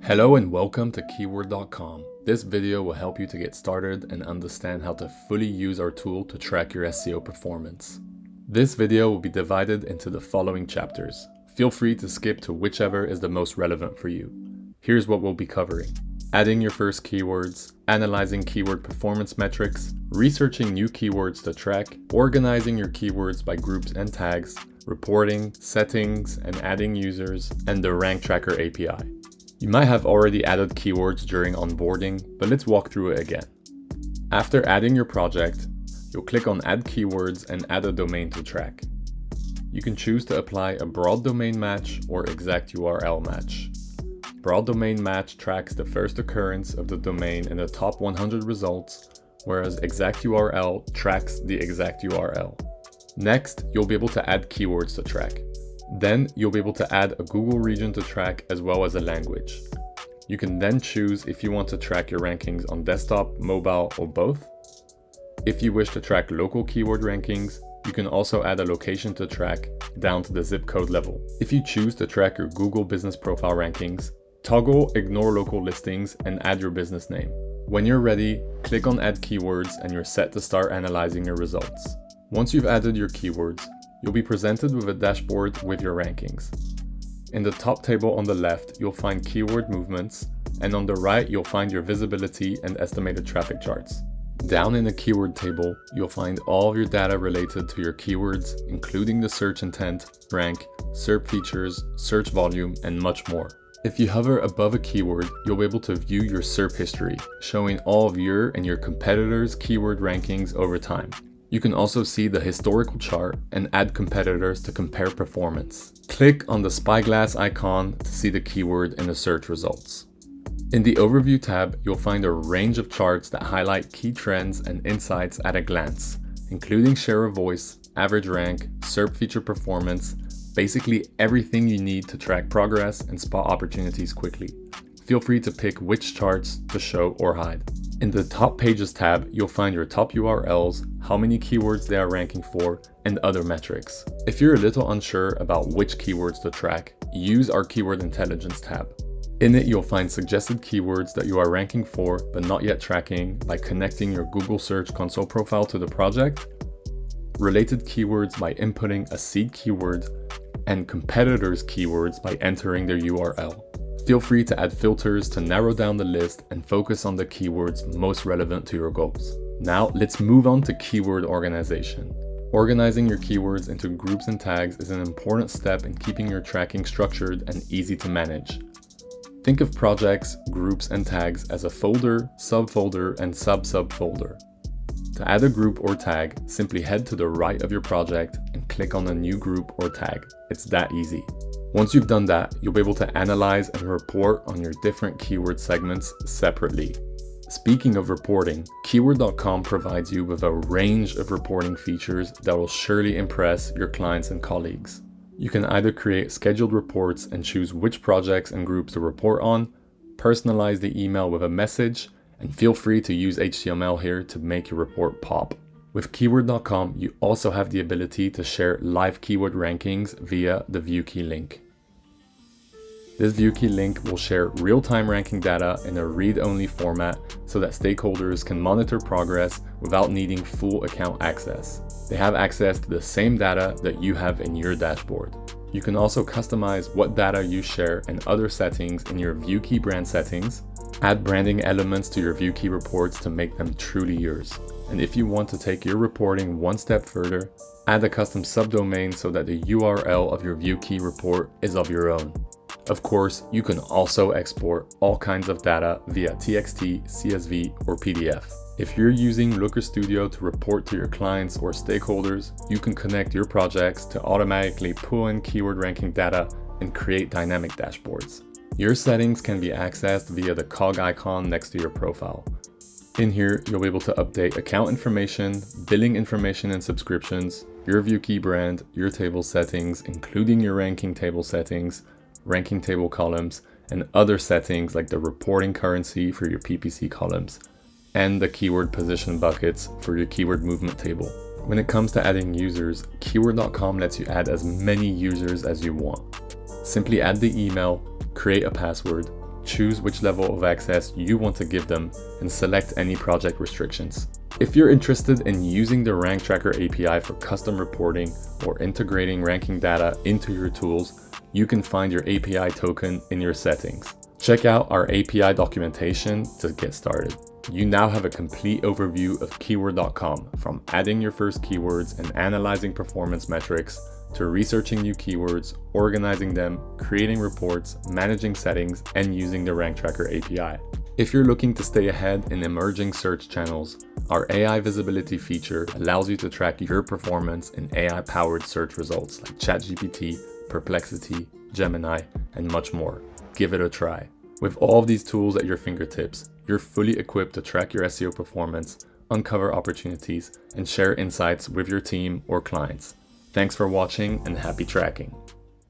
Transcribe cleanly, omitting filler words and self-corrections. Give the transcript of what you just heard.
Hello and welcome to Keyword.com. This video will help you to get started and understand how to fully use our tool to track your SEO performance. This video will be divided into the following chapters. Feel free to skip to whichever is the most relevant for you. Here's what we'll be covering: adding your first keywords, analyzing keyword performance metrics, researching new keywords to track, organizing your keywords by groups and tags, reporting, settings, and adding users, and the Rank Tracker API. You might have already added keywords during onboarding, but let's walk through it again. After adding your project, you'll click on Add Keywords and add a domain to track. You can choose to apply a broad domain match or exact URL match. Broad domain match tracks the first occurrence of the domain in the top 100 results, whereas exact URL tracks the exact URL. Next, you'll be able to add keywords to track. Then you'll be able to add a Google region to track as well as a language. You can then choose if you want to track your rankings on desktop, mobile, or both. If you wish to track local keyword rankings, you can also add a location to track down to the zip code level. If you choose to track your Google Business Profile rankings, toggle Ignore Local Listings and add your business name. When you're ready, click on Add Keywords and you're set to start analyzing your results. Once you've added your keywords, you'll be presented with a dashboard with your rankings. In the top table on the left, you'll find keyword movements, and on the right, you'll find your visibility and estimated traffic charts. Down in the keyword table, you'll find all of your data related to your keywords, including the search intent, rank, SERP features, search volume, and much more. If you hover above a keyword, you'll be able to view your SERP history, showing all of your and your competitors' keyword rankings over time. You can also see the historical chart and add competitors to compare performance. Click on the spyglass icon to see the keyword in the search results. In the Overview tab, you'll find a range of charts that highlight key trends and insights at a glance, including share of voice, average rank, SERP feature performance, basically everything you need to track progress and spot opportunities quickly. Feel free to pick which charts to show or hide. In the Top Pages tab, you'll find your top URLs, how many keywords they are ranking for, and other metrics. If you're a little unsure about which keywords to track, use our Keyword Intelligence tab. In it, you'll find suggested keywords that you are ranking for but not yet tracking by connecting your Google Search Console profile to the project, related keywords by inputting a seed keyword, and competitors' keywords by entering their URL. Feel free to add filters to narrow down the list and focus on the keywords most relevant to your goals. Now let's move on to keyword organization. Organizing your keywords into groups and tags is an important step in keeping your tracking structured and easy to manage. Think of projects, groups, and tags as a folder, subfolder, and sub-subfolder. To add a group or tag, simply head to the right of your project and click on a new group or tag. It's that easy. Once you've done that, you'll be able to analyze and report on your different keyword segments separately. Speaking of reporting, Keyword.com provides you with a range of reporting features that will surely impress your clients and colleagues. You can either create scheduled reports and choose which projects and groups to report on, personalize the email with a message, and feel free to use HTML here to make your report pop. With Keyword.com, you also have the ability to share live keyword rankings via the ViewKey link. This ViewKey link will share real-time ranking data in a read-only format so that stakeholders can monitor progress without needing full account access. They have access to the same data that you have in your dashboard. You can also customize what data you share and other settings in your ViewKey brand settings. Add branding elements to your ViewKey reports to make them truly yours. And if you want to take your reporting one step further, add a custom subdomain so that the URL of your ViewKey report is of your own. Of course, you can also export all kinds of data via TXT, CSV, or PDF. If you're using Looker Studio to report to your clients or stakeholders, you can connect your projects to automatically pull in keyword ranking data and create dynamic dashboards. Your settings can be accessed via the cog icon next to your profile. In here, you'll be able to update account information, billing information and subscriptions, your ViewKey brand, your table settings, including your ranking table settings, ranking table columns, and other settings like the reporting currency for your PPC columns, and the keyword position buckets for your keyword movement table. When it comes to adding users, Keyword.com lets you add as many users as you want. Simply add the email, create a password, choose which level of access you want to give them, and select any project restrictions. If you're interested in using the Rank Tracker API for custom reporting or integrating ranking data into your tools, you can find your API token in your settings. Check out our API documentation to get started. You now have a complete overview of Keyword.com, from adding your first keywords and analyzing performance metrics, to researching new keywords, organizing them, creating reports, managing settings, and using the Rank Tracker API. If you're looking to stay ahead in emerging search channels, our AI visibility feature allows you to track your performance in AI-powered search results like ChatGPT, Perplexity, Gemini, and much more. Give it a try. With all of these tools at your fingertips, you're fully equipped to track your SEO performance, uncover opportunities, and share insights with your team or clients. Thanks for watching and happy tracking.